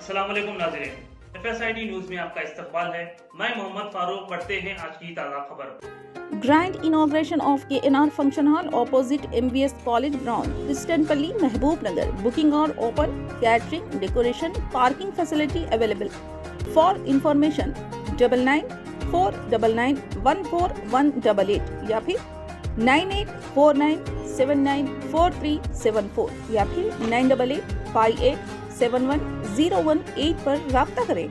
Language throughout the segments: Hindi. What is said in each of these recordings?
अस्सलाम वालेकुम नाज़रीन, FSID न्यूज़ में आपका इस्तकबाल है। मैं मोहम्मद फारूक। पढ़ते हैं आज की ताज़ा खबर। Grand inauguration of KNR Function Hall opposite MVS College Ground, Kristanpalli, Mehboob-Nagar. Booking are open. Catering, decoration, parking facility available. For information 9949914188 या फिर 9849794374 या फिर 9858710118 पर राब्ता करें।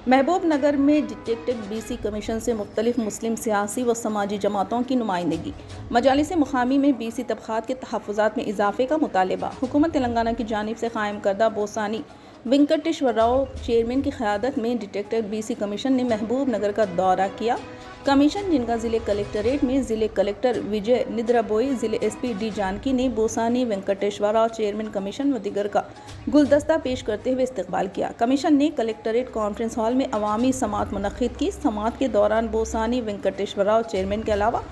महबूब नगर में डिटेक्टेड BC कमीशन से मुख्तलिफ मुस्लिम सियासी व समाजी जमातों की नुमाइंदगी। मजालिस मुकामी में BC तबक़ात के तहफ़्फ़ुज़ात में इजाफ़े का मुतालबा। हुकूमत तेलंगाना की जानिब से कायम करदा बोसानी वेंकटेश्वर राव चेयरमैन की क़यादत में डिटेक्टेड BC कमीशन ने महबूब नगर का दौरा किया। कमीशन जिनका ज़िले कलेक्टरेट में ज़िले कलेक्टर विजय निद्राबोई, ज़िले SP D जानकी ने बोसानी वेंकटेश्वर राव चेयरमैन कमीशन व दिगर का गुलदस्ता पेश करते हुए इस्तकबाल किया। कमीशन ने कलेक्टरेट कॉन्फ्रेंस हॉल में अवामी समात मुनक़्क़िद की। समात के दौरान बोसानी वेंकटेश्वर राव चेयरमैन के अलावा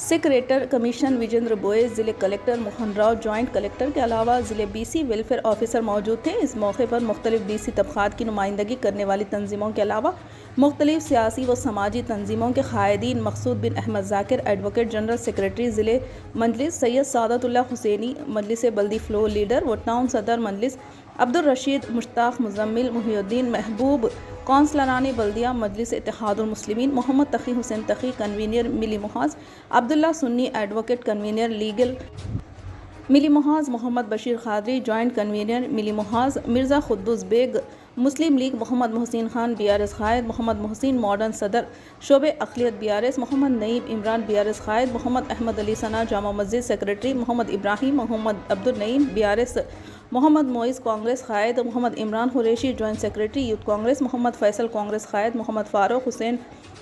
सेक्रेटर कमीशन विजेंद्र बोए, ज़िले collector Mohan Rao, joint collector के अलावा ज़िले BC वेलफेयर ऑफिसर मौजूद थे। इस मौके पर मुख्तलिफ BC तबक़ात की नुमाइंदगी करने वाली तंजीमों के अलावा मुख्तलिफ सियासी व समाजी तंजीमों के क़ायदीन Maqsood bin Ahmed Zakir, advocate general secretary ज़िले मजलिस सैयद सादतुल्लाह हुसैनी, मजलिस बल्दी फ्लो लीडर व टाउन सदर मजलिस अब्दुल रशीद, मुश्ताक मुज़म्मिल, मुहिउद्दीन महबूब, कौंसलरान बल्दिया Majlis Ittehadul Muslimeen, Mohammed Taqi Hussain Taqi, convener Milli Muhaz, Abdullah Sunni, advocate convener legal Milli Muhaz, Mohammed Bashir Qadri, joint convener Milli Muhaz, Mirza Quddus Baig, Muslim League Mohammed Mohsin Khan BRS क़ायद, मोहम्मद मोहसिन मॉडर्न सदर शोबे अक़लियत BRS, मोहम्मद नईब इमरान BRS क़ायद, मोहम्मद अहमद अली सना जामा मस्जिद सेक्रेटरी, मोहम्मद इब्राहिम, मोहम्मद अब्दुल नईम BRS, मोहम्मद मोइज़ कांग्रेस क़ायद, Mohammed Imran Qureshi joint secretary youth Congress, Mohammed Faisal Congress क़ायद, मोहम्मद फ़ारूक हुसैन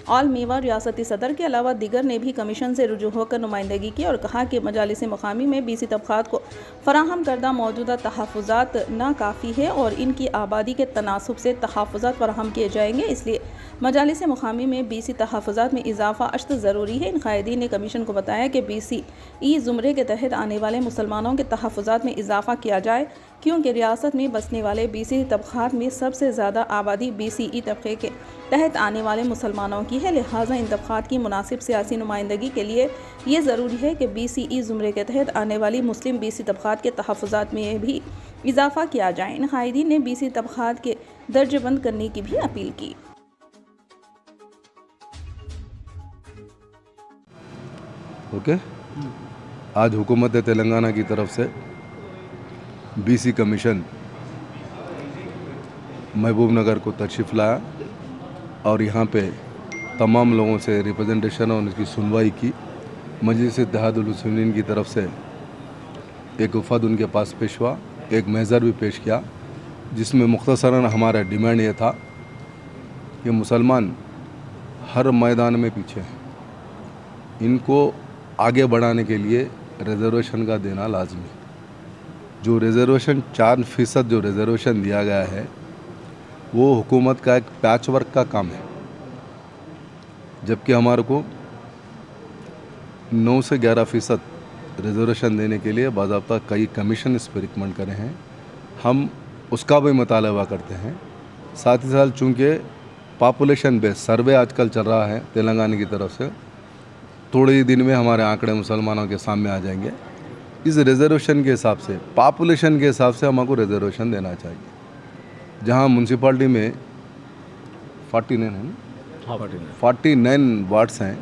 ऑल मीवा रियासती सदर के अलावा दिगर ने भी कमीशन से रुजू होकर नुमाइंदगी की और कहा कि मजालिस मुकामी में BC तबक़ात को फ़राहम करदा मौजूदा तहफ़्फ़ुज़ात नाकाफ़ी है और इनकी आबादी के तनासुब से तहफ़्फ़ुज़ात फ़राहम किए जाएंगे, इसलिए मजालिस मुकामी में BC तहफ़्फ़ुज़ात में इजाफ़ा अश्त ज़रूरी है। इन क़ायदीन ने कमीशन को बताया कि BCE ज़ुमरे के तहत आने वाले मुसलमानों के तहफ़्फ़ुज़ात में इजाफ़ा किया जाए, क्योंकि रियासत में बसने वाले BC तबक़ात में सबसे ज़्यादा आबादी BCE तबक़े के तहत आने वाले मुसलमानों की है। लिहाजा इन तबक़ात की मुनासिब सियासी नुमाइंदगी के लिए ये ज़रूरी है कि BCE ज़ुमरे के तहत आने वाली मुस्लिम BC तबक़ात के तहफ़्फ़ुज़ात में भी इजाफ़ा किया जाए। इन क़ायदीन ने BC तबक़ात के दर्जबंद करने की भी अपील की। ओके, आज हुकूमत तेलंगाना की तरफ से BC कमीशन महबूब नगर को तशरीफ़ लाया और यहाँ पे तमाम लोगों से रिप्रेजेंटेशन और उनकी सुनवाई की। मजलिस इत्तेहादुल मुस्लिमीन की तरफ से एक वफ़द उनके पास पेश हुआ, एक महज़र भी पेश किया, जिसमें मुख्तसरन हमारा डिमांड ये था कि मुसलमान हर मैदान में पीछे हैं, इनको आगे बढ़ाने के लिए रिज़र्वेशन का देना लाजमी है। जो रिज़र्वेशन 4% जो रिज़र्वेशन दिया गया है वो हुकूमत का एक पैच वर्क का काम है, जबकि हमारे को 9 से 11% रिज़र्वेशन देने के लिए बाज़ाब्ता कई कमीशन इस पर रिकमेंड करे हैं। हम उसका भी मुतालबा करते हैं। साथ ही साथ चूँकि पॉपुलेशन बेस सर्वे आजकल चल रहा है तेलंगाना की तरफ से, थोड़े ही दिन में हमारे आंकड़े मुसलमानों के सामने आ जाएंगे। इस रिज़र्वेशन के हिसाब से, पॉपुलेशन के हिसाब से हमको रिज़र्वेशन देना चाहिए। जहां म्यूनसिपाल्टी में 49 है ना, 49 वार्ड्स हैं,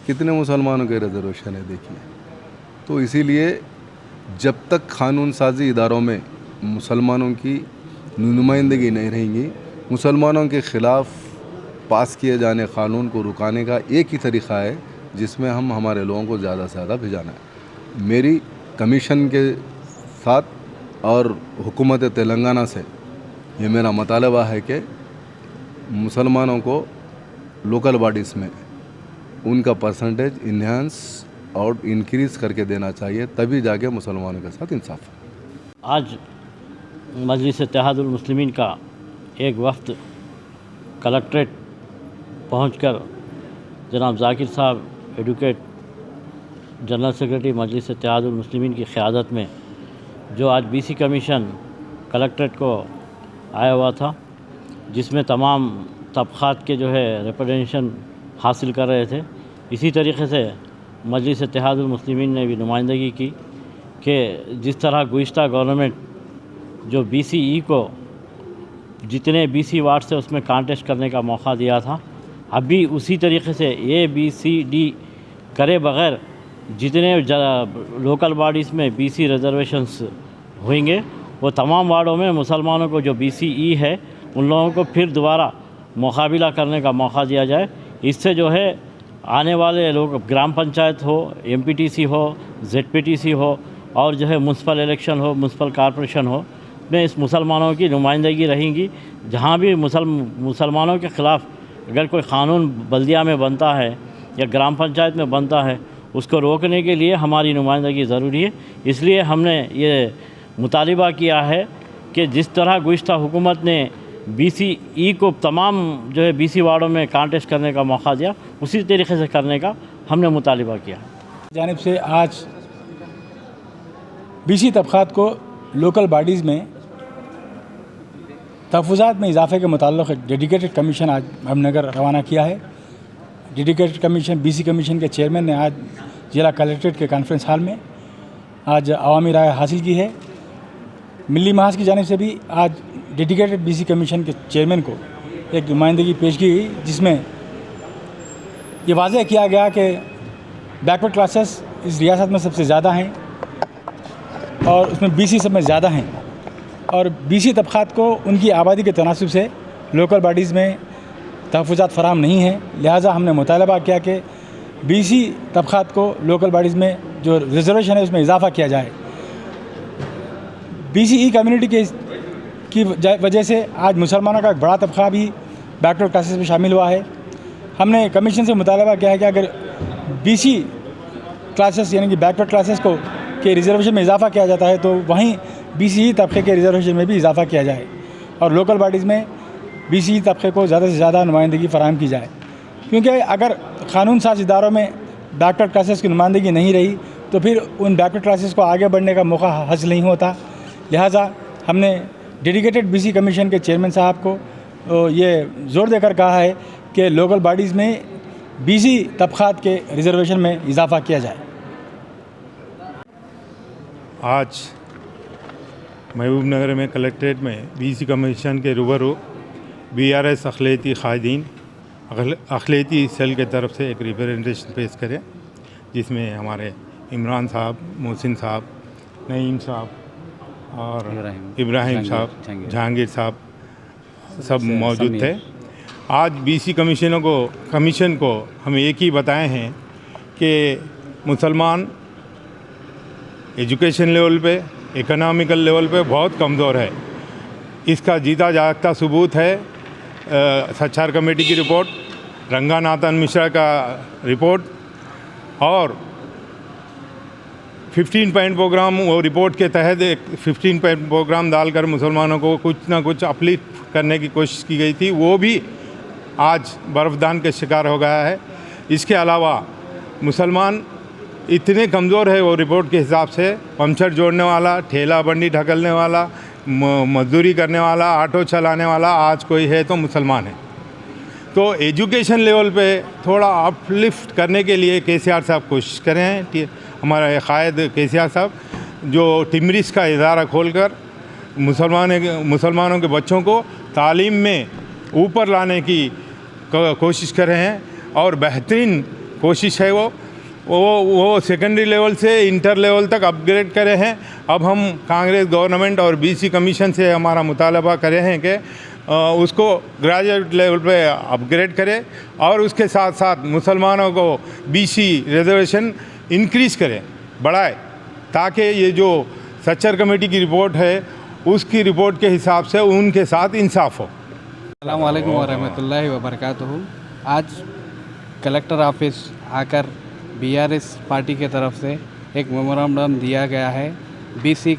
कितने मुसलमानों के रिज़र्वेशन है देखिए। तो इसीलिए जब तक कानून साजी इदारों में मुसलमानों की नुमाइंदगी नहीं रहेंगी, मुसलमानों के ख़िलाफ़ पास किए जाने क़ानून को रुकाने का एक ही तरीक़ा है जिसमें हम हमारे लोगों को ज़्यादा से ज़्यादा भिजाना है। मेरी कमीशन के साथ और हुकूमत तेलंगाना से ये मेरा मुतालबा है कि मुसलमानों को लोकल बॉडीज़ में उनका परसेंटेज इन्हांस और इंक्रीज़ करके देना चाहिए, तभी जाके मुसलमानों के साथ इंसाफ। आज मजलिस इत्तेहादुल मुस्लिमीन का एक वफ़द कलेक्ट्रेट पहुंचकर जनाब ज़ाकिर साहब एडवोकेट जनरल सेक्रेटरी मजलिस इत्तेहादुल मुस्लिमीन की क़यादत में जो आज BC कमीशन कलेक्ट्रेट को आया हुआ था, जिसमें तमाम तबक़ात के जो है रिप्रेजेंटेशन हासिल कर रहे थे। इसी तरीके से मजलिस इत्तेहादुल मुस्लिमीन ने भी नुमाइंदगी की कि जिस तरह गुज़िश्ता गवर्नमेंट जो BCE को जितने BC वार्ड से उसमें कांटेस्ट करने का मौका दिया था, अभी उसी तरीके से ABCD करे बग़ैर जितने लोकल बॉडीज़ में BC रिजर्वेशंस होंगे वो तमाम वार्डों में मुसलमानों को जो BCE है उन लोगों को फिर दोबारा मुकाबला करने का मौका दिया जाए। इससे जो है आने वाले लोग ग्राम पंचायत हो, MPTC हो, ZPTC हो और जो है म्यूनसिपल इलेक्शन हो, म्यूनसिपल कॉरपोरेशन हो, में इस मुसलमानों की नुमाइंदगी रहेंगी। जहाँ भी मुसलमानों के ख़िलाफ़ अगर कोई क़ानून बल्दिया में बनता है या ग्राम पंचायत में बनता है, उसको रोकने के लिए हमारी नुमाइंदगी ज़रूरी है। इसलिए हमने ये मुतालिबा किया है कि जिस तरह गुज़िश्ता हुकूमत ने BCE को तमाम जो है BC वार्डों में कांटेस्ट करने का मौका दिया, उसी तरीके से करने का हमने मुतालिबा किया। जानिब से आज BC तबक़ात को लोकल बॉडीज़ में तहफ़्फ़ुज़ात में इजाफ़े के मुताल्लिक़ एक डेडिकेटेड कमीशन आज अहमदनगर रवाना किया है। डेडिकेटेड कमीशन BC कमीशन के चेयरमैन ने आज ज़िला कलेक्ट्रेट के कॉन्फ्रेंस हॉल में आज अवामी राय हासिल की है। मिली महाज की जानिब से भी आज डेडिकेटेड BC कमीशन के चेयरमैन को एक नुमाइंदगी पेश की गई, जिसमें ये वाज़ह किया गया कि बैकवर्ड क्लासेस इस रियासत में सबसे ज़्यादा हैं और उसमें BC सब में ज़्यादा हैं और BC तबक़ात को उनकी आबादी के तनासब से लोकल बॉडीज़ में तहफ़्फ़ुज़ात फ़राहम नहीं है। लिहाजा हमने मुतालबा किया कि BC तबक़ात को लोकल बॉडीज़ में जो रिजर्वेशन है उसमें इजाफ़ा किया जाए। BCE कम्युनिटी की वजह से आज मुसलमानों का एक बड़ा तबक़ा भी बैकवर्ड क्लासेस में शामिल हुआ है। हमने कमीशन से मुतालबा किया है कि अगर BC क्लासेस यानी कि बैकवर्ड क्लासेस को के रिजर्वेशन में इजाफ़ा किया जाता है तो वहीं BCE तबक़े के रिजर्वेशन में भी इजाफ़ा किया जाए और लोकल बॉडीज़ में BCE तबक़े को ज़्यादा से ज़्यादा नुमाइंदगी फ़राहम की जाए, क्योंकि अगर क़ानून साज़ इदारों में बैकवर्ड क्लासेस की नुमाइंदगी नहीं रही तो फिर उन बैकवर्ड क्लासेस को आगे बढ़ने का मौका हासिल नहीं होता। लिहाजा हमने डेडिकेटेड BC कमीशन के चेयरमैन साहब को ये ज़ोर देकर कहा है कि लोकल बॉडीज़ में BC तबक़ात के रिजर्वेशन में इजाफ़ा किया जाए। आज महबूब नगर में कलेक्ट्रेट में BC कमीशन के रूबरू BRS अक़लियती क़ायदीन अक़लियती सेल के तरफ से एक रिप्रेजेंटेशन पेश करें, जिसमें हमारे इमरान साहब, मोहसिन साहब, नईम साहब और इब्राहिम साहब, जहांगीर साहब सब मौजूद थे। आज BC कमीशन को हम एक ही बताए हैं कि मुसलमान एजुकेशन लेवल पे, इकोनॉमिकल लेवल पे बहुत कमज़ोर है। इसका जीता जागता सबूत है सच्चार कमेटी की रिपोर्ट, रंगानाथन मिश्रा का रिपोर्ट और 15 पॉइंट प्रोग्राम, वो रिपोर्ट के तहत एक 15 पॉइंट प्रोग्राम डालकर मुसलमानों को कुछ ना कुछ अपलिफ्ट करने की कोशिश की गई थी, वो भी आज बर्फ़दान के शिकार हो गया है। इसके अलावा मुसलमान इतने कमज़ोर है वो रिपोर्ट के हिसाब से, पंचर जोड़ने वाला, ठेला बंडी ढकलने वाला, मजदूरी करने वाला, ऑटो चलाने वाला आज कोई है तो मुसलमान है। तो एजुकेशन लेवल पे थोड़ा अपलिफ्ट करने के लिए KCR साहब कोशिश कर रहे हैं। हमारा कायद KCR साहब जो टिमरिस का इदारा खोलकर मुसलमानों के बच्चों को तालीम में ऊपर लाने की कोशिश कर रहे हैं और बेहतरीन कोशिश है वो सेकेंडरी लेवल से इंटर लेवल तक अपग्रेड करे हैं। अब हम कांग्रेस गवर्नमेंट और BC कमीशन से हमारा मुतालबा करे हैं कि उसको ग्रेजुएट लेवल पे अपग्रेड करे और उसके साथ साथ मुसलमानों को BC रिजर्वेशन इंक्रीज़ करें, बढ़ाए, ताकि ये जो सच्चर कमेटी की रिपोर्ट है उसकी रिपोर्ट के हिसाब से उनके साथ इंसाफ हो। अस्सलाम वालेकुम वरहमतुल्लाहि वबरकातुहू। आज कलेक्टर ऑफिस आकर BRS पार्टी के तरफ से एक मेमोरेंडम दिया गया है। BC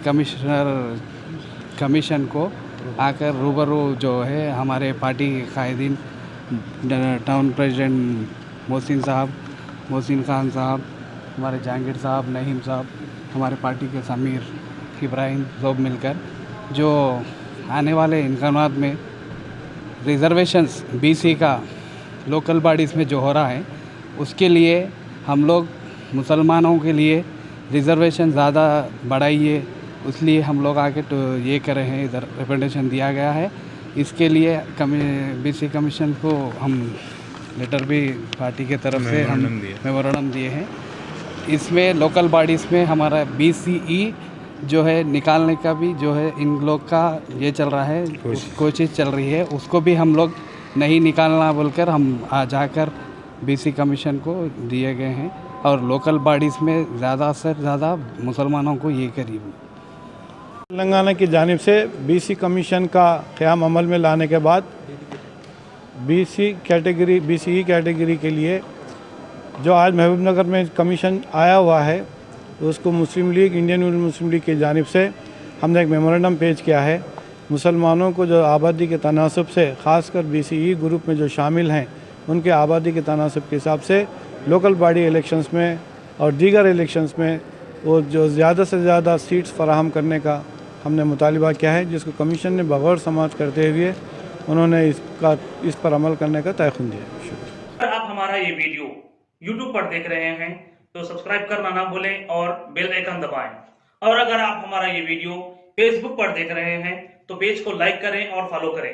कमीशन को आकर रूबरू जो है हमारे पार्टी के कायदीन टाउन प्रेसिडेंट मोहसिन खान साहब, हमारे जहांगीर साहब, नईम साहब, हमारे पार्टी के समीर, इब्राहिम सब मिलकर जो आने वाले इंतखाबात में रिजर्वेशंस बीसी का लोकल बॉडीज़ में जो हो रहा है उसके लिए हम लोग मुसलमानों के लिए रिजर्वेशन ज़्यादा बढ़ाइए, इसलिए हम लोग आके तो ये कर रहे हैं, इधर रिप्रेजेंटेशन दिया गया है। इसके लिए बीसी कमीशन को हम लेटर भी पार्टी के तरफ से हम मेमोरेंडम दिए हैं। इसमें लोकल बॉडीज़ में हमारा BCE जो है निकालने का भी जो है इन लोग का ये चल रहा है, कोशिश चल रही है, उसको भी हम लोग नहीं निकालना बोलकर हम जाकर BC कमीशन को दिए गए हैं और लोकल बॉडीज़ में ज़्यादा से ज़्यादा मुसलमानों को ये करीब तेलंगाना की जानिब से BC कमीशन का क़याम अमल में लाने के बाद BCE कैटेगरी के लिए जो आज महबूबनगर में कमीशन आया हुआ है उसको मुस्लिम लीग, इंडियन यूनियन मुस्लिम लीग की जानिब से हमने एक मेमोरेंडम पेश किया है। मुसलमानों को जो आबादी के तनासब से ख़ासकर BCE ग्रुप में जो शामिल हैं उनके आबादी के तनासब के हिसाब से लोकल बॉडी इलेक्शंस में और दीगर इलेक्शंस में वो जो ज़्यादा से ज़्यादा सीट्स फराहम करने का हमने मुतालिबा किया है, जिसको कमीशन ने बगौर समाज करते हुए उन्होंने इस पर अमल करने का तयख़ुन दिया। अगर आप हमारा ये वीडियो YouTube पर देख रहे हैं तो सब्सक्राइब करना ना भूलें और बेल आइकन दबाएं। और अगर आप हमारा ये वीडियो Facebook पर देख रहे हैं तो पेज को लाइक करें और फॉलो करें।